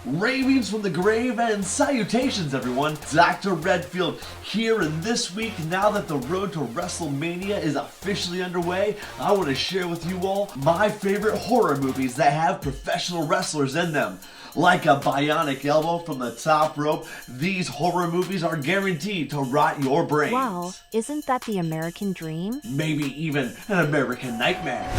Ravings from the grave and salutations everyone, Dr. Redfield here, and this week, now that the road to WrestleMania is officially underway, I want to share with you all my favorite horror movies that have professional wrestlers in them. Like a bionic elbow from the top rope, these horror movies are guaranteed to rot your brains. Wow, isn't that the American dream? Maybe even an American nightmare.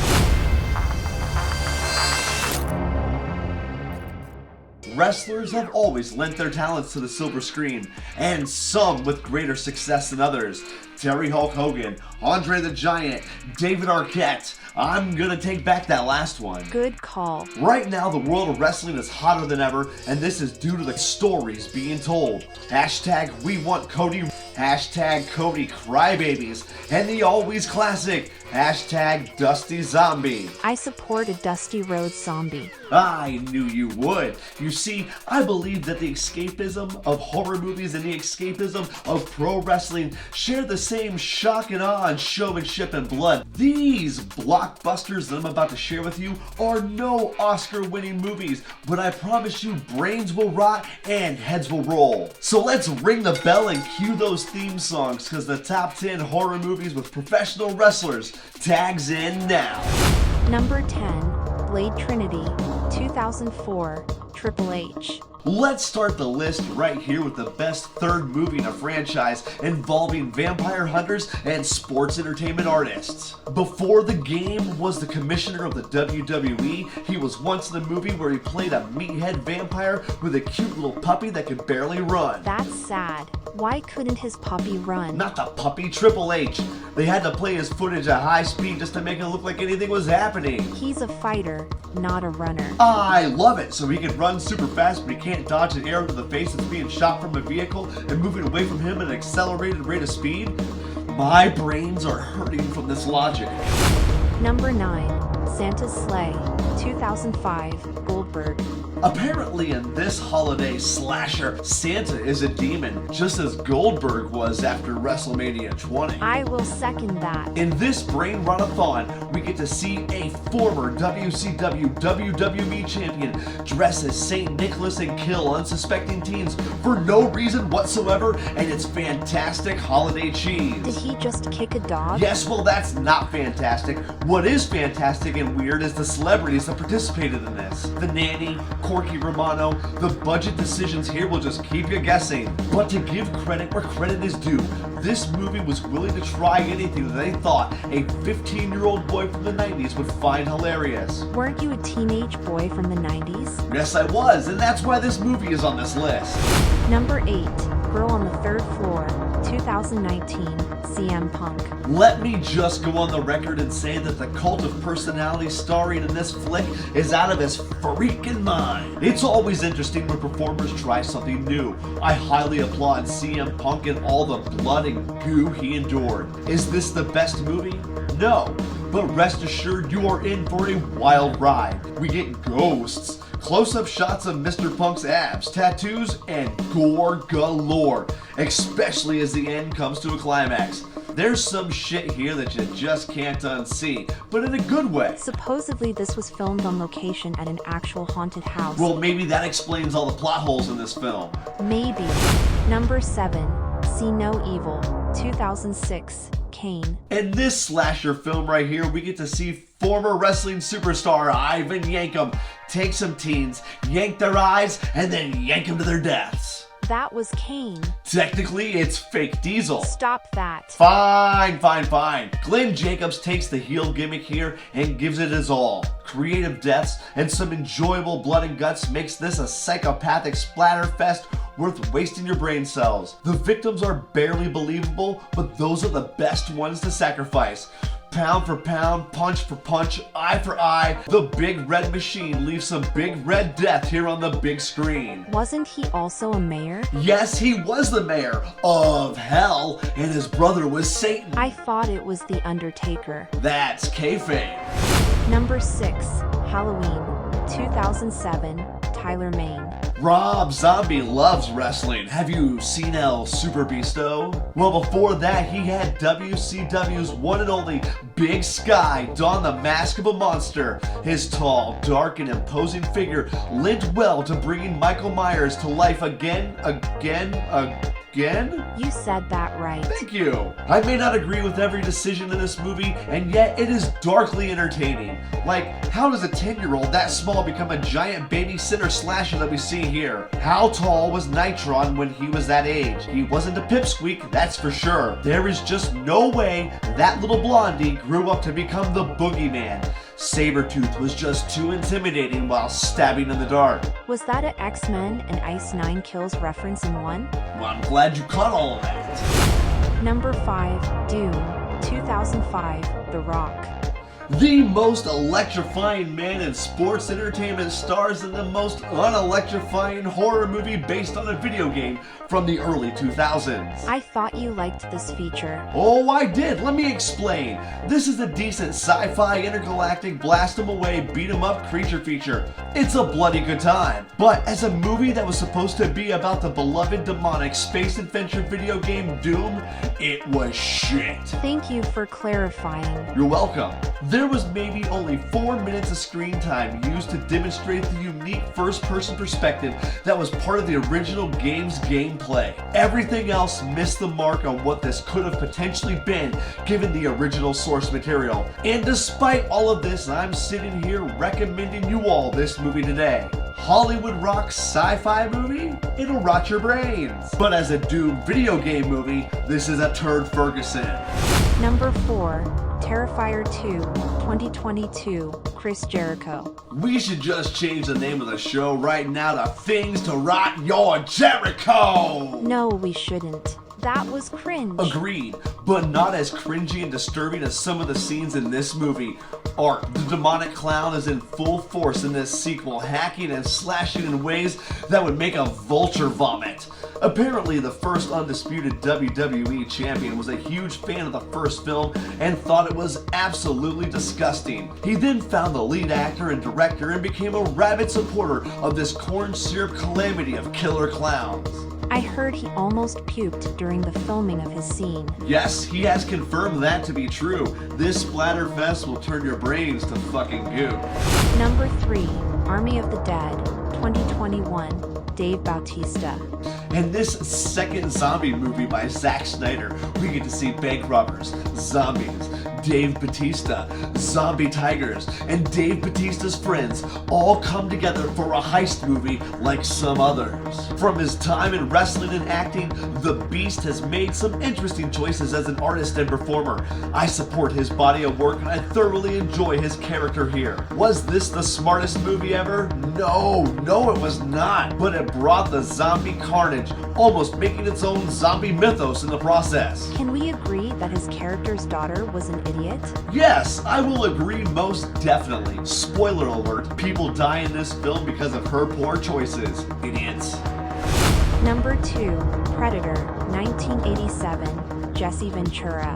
Wrestlers have always lent their talents to the silver screen, and some with greater success than others. Terry Hulk Hogan, Andre the Giant, David Arquette. I'm gonna take back that last one. Good call. Right now, the world of wrestling is hotter than ever, and this is due to the stories being told. Hashtag we want Cody, hashtag Cody Crybabies, and the always classic, hashtag Dusty Zombie. I support a Dusty Rhodes zombie. I knew you would. You see, I believe that the escapism of horror movies and the escapism of pro wrestling share the same shock and awe and showmanship and blood. These blockbusters that I'm about to share with you are no Oscar-winning movies, but I promise you brains will rot and heads will roll. So let's ring the bell and cue those theme songs, because the top 10 horror movies with professional wrestlers tags in now. Number 10, Blade Trinity, 2004, Triple H. Let's start the list right here with the best third movie in a franchise involving vampire hunters and sports entertainment artists. Before the game was the commissioner of the WWE, he was once in the movie where he played a meathead vampire with a cute little puppy that could barely run. That's sad. Why couldn't his puppy run? Not the puppy, Triple H. They had to play his footage at high speed just to make it look like anything was happening. He's a fighter, not a runner. I love it. So he can run super fast, but he can't dodge an arrow to the face that's being shot from a vehicle and moving away from him at an accelerated rate of speed? My brains are hurting from this logic. Number 9, Santa's Sleigh, 2005, Goldberg. Apparently in this holiday slasher, Santa is a demon, just as Goldberg was after WrestleMania 20. I will second that. In this Brain Run-a-thon, we get to see a former WCW WWE champion dress as St. Nicholas and kill unsuspecting teens for no reason whatsoever, and it's fantastic holiday cheese. Did he just kick a dog? Yes, well that's not fantastic. What is fantastic and weird is the celebrities that participated in this. The nanny, Corky Romano, the budget decisions here will just keep you guessing. But to give credit where credit is due, this movie was willing to try anything that they thought a 15-year-old boy from the 90s would find hilarious. Weren't you a teenage boy from the 90s? Yes, I was, and that's why this movie is on this list. Number 8, Girl on the Third Floor, 2019, CM Punk. Let me just go on the record and say that the cult of personality starring in this flick is out of his freaking mind. It's always interesting when performers try something new. I highly applaud CM Punk and all the blood and goo he endured. Is this the best movie? No, but rest assured you are in for a wild ride. We get ghosts, close-up shots of Mr. Punk's abs, tattoos, and gore galore, especially as the end comes to a climax. There's some shit here that you just can't unsee, but in a good way. Supposedly this was filmed on location at an actual haunted house. Well, maybe that explains all the plot holes in this film. Maybe. Number 7, See No Evil, 2006, Kane. In this slasher film right here, we get to see former wrestling superstar Ivan Yankum take some teens, yank their eyes, and then yank them to their deaths. That was Kane. Technically, it's fake Diesel. Stop that. Fine. Glenn Jacobs takes the heel gimmick here and gives it his all. Creative deaths and some enjoyable blood and guts makes this a psychopathic splatter fest worth wasting your brain cells. The victims are barely believable, but those are the best ones to sacrifice. Pound for pound, punch for punch, eye for eye, the Big Red Machine leaves some big red death here on the big screen. Wasn't he also a mayor? Yes, he was the mayor of hell, and his brother was Satan. I thought it was the Undertaker. That's kayfabe. Number 6, Halloween, 2007, Tyler Mane. Rob Zombie loves wrestling. Have you seen El Super Beasto? Well, before that, he had WCW's one and only Big Sky don the mask of a monster. His tall, dark, and imposing figure lent well to bringing Michael Myers to life again? You said that right. Thank you. I may not agree with every decision in this movie, and yet it is darkly entertaining. Like, how does a 10-year-old that small become a giant babysitter slasher that we see here? How tall was Nitron when he was that age? He wasn't a pipsqueak, that's for sure. There is just no way that little blondie grew up to become the boogeyman. Sabretooth was just too intimidating while stabbing in the dark. Was that an X-Men and Ice 9 Kills reference in one? Well, I'm glad you caught all of that. Number 5, Doom, 2005, The Rock. The most electrifying man in sports entertainment stars in the most unelectrifying horror movie based on a video game from the early 2000s. I thought you liked this feature. Oh, I did. Let me explain. This is a decent sci-fi intergalactic blast 'em away, beat 'em up creature feature. It's a bloody good time. But as a movie that was supposed to be about the beloved demonic space adventure video game Doom, it was shit. Thank you for clarifying. You're welcome. There was maybe only 4 minutes of screen time used to demonstrate the unique first-person perspective that was part of the original game's gameplay. Everything else missed the mark on what this could have potentially been given the original source material. And despite all of this, I'm sitting here recommending you all this movie today. Hollywood rocks sci-fi movie? It'll rot your brains. But as a Doom video game movie, this is a turd Ferguson. Number 4, Terrifier 2, 2022, Chris Jericho. We should just change the name of the show right now to Things to Rot Your Jericho! No, we shouldn't. That was cringe. Agreed, but not as cringy and disturbing as some of the scenes in this movie. Art, the demonic clown, is in full force in this sequel, hacking and slashing in ways that would make a vulture vomit. Apparently, the first undisputed WWE champion was a huge fan of the first film and thought it was absolutely disgusting. He then found the lead actor and director and became a rabid supporter of this corn syrup calamity of killer clowns. I heard he almost puked during the filming of his scene. Yes, he has confirmed that to be true. This splatterfest will turn your brains to fucking goo. Number 3, Army of the Dead, 2021, Dave Bautista. In this second zombie movie by Zack Snyder, we get to see bank robbers, zombies, Dave Bautista, zombie tigers, and Dave Bautista's friends all come together for a heist movie like some others. From his time in wrestling and acting, the Beast has made some interesting choices as an artist and performer. I support his body of work and I thoroughly enjoy his character here. Was this the smartest movie ever? No, it was not. But it brought the zombie carnage, almost making its own zombie mythos in the process. Can we agree that his character's daughter was an idiot? Yes, I will agree most definitely. Spoiler alert, people die in this film because of her poor choices. Idiots. Number 2, Predator, 1987, Jesse Ventura.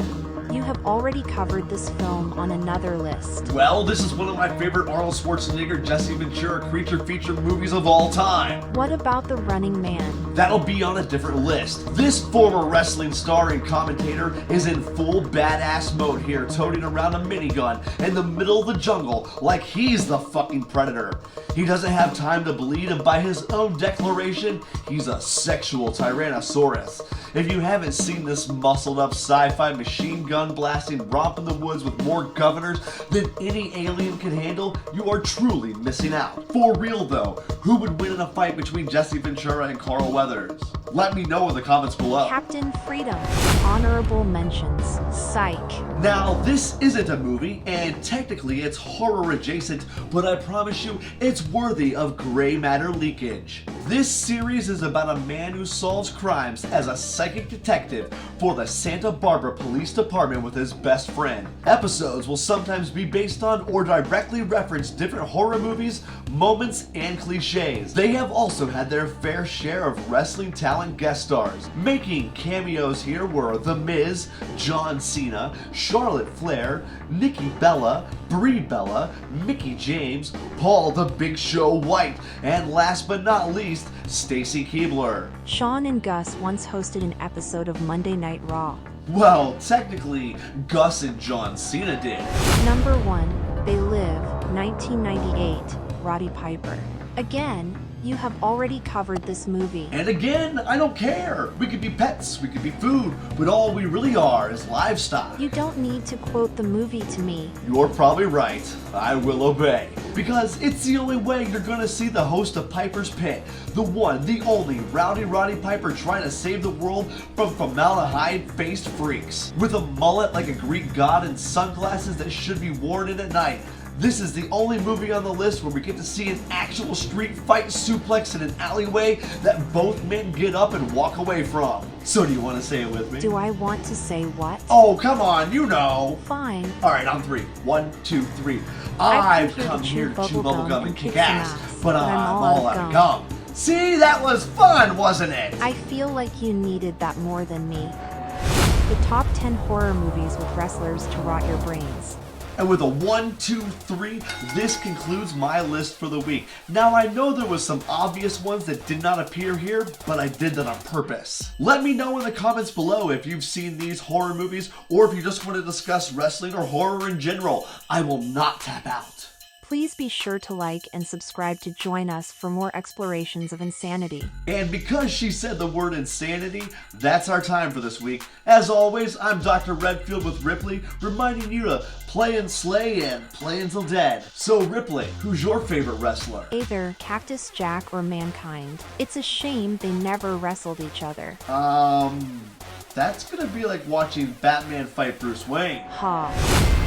You have already covered this film on another list. Well, this is one of my favorite Arnold Schwarzenegger, Jesse Ventura creature feature movies of all time. What about The Running Man? That'll be on a different list. This former wrestling star and commentator is in full badass mode here, toting around a minigun in the middle of the jungle like he's the fucking Predator. He doesn't have time to bleed, and by his own declaration, he's a sexual Tyrannosaurus. If you haven't seen this muscled up sci-fi machine gun blasting romp in the woods with more governors than any alien can handle, you are truly missing out. For real though, who would win in a fight between Jesse Ventura and Carl Weathers? Let me know in the comments below. Captain Freedom, honorable mentions, Psych. Now, this isn't a movie, and technically it's horror adjacent, but I promise you it's worthy of gray matter leakage. This series is about a man who solves crimes as a psychic detective for the Santa Barbara Police Department with his best friend. Episodes will sometimes be based on or directly reference different horror movies, moments, and cliches. They have also had their fair share of wrestling talent guest stars. Making cameos here were The Miz, John Cena, Charlotte Flair, Nikki Bella, Brie Bella, Mickey James, Paul the Big Show White, and last but not least, Stacy Keebler. Sean and Gus once hosted an episode of Monday Night Raw. Well, technically, Gus and John Cena did. Number 1, They Live, 1998, Roddy Piper. Again, you have already covered this movie. And again, I don't care. We could be pets, we could be food, but all we really are is livestock. You don't need to quote the movie to me. You're probably right. I will obey. Because it's the only way you're gonna see the host of Piper's Pit, the one, the only Roddy Piper trying to save the world from formaldehyde-faced freaks. With a mullet like a Greek god and sunglasses that should be worn in at night. This is the only movie on the list where we get to see an actual street fight suplex in an alleyway that both men get up and walk away from. So do you want to say it with me? Do I want to say what? Oh, come on, you know. Fine. All right, on 3. 1, 2, 3. I've I've come here to chew bubble gum and kick some ass, but I'm all all out of gum. See, that was fun, wasn't it? I feel like you needed that more than me. The top 10 horror movies with wrestlers to rot your brains. And with a 1, 2, 3, this concludes my list for the week. Now I know there was some obvious ones that did not appear here, but I did that on purpose. Let me know in the comments below if you've seen these horror movies or if you just want to discuss wrestling or horror in general. I will not tap out. Please be sure to like and subscribe to join us for more explorations of insanity. And because she said the word insanity, that's our time for this week. As always, I'm Dr. Redfield with Ripley, reminding you to play and slay and play until dead. So Ripley, who's your favorite wrestler? Either Cactus Jack or Mankind. It's a shame they never wrestled each other. That's gonna be like watching Batman fight Bruce Wayne. Ha.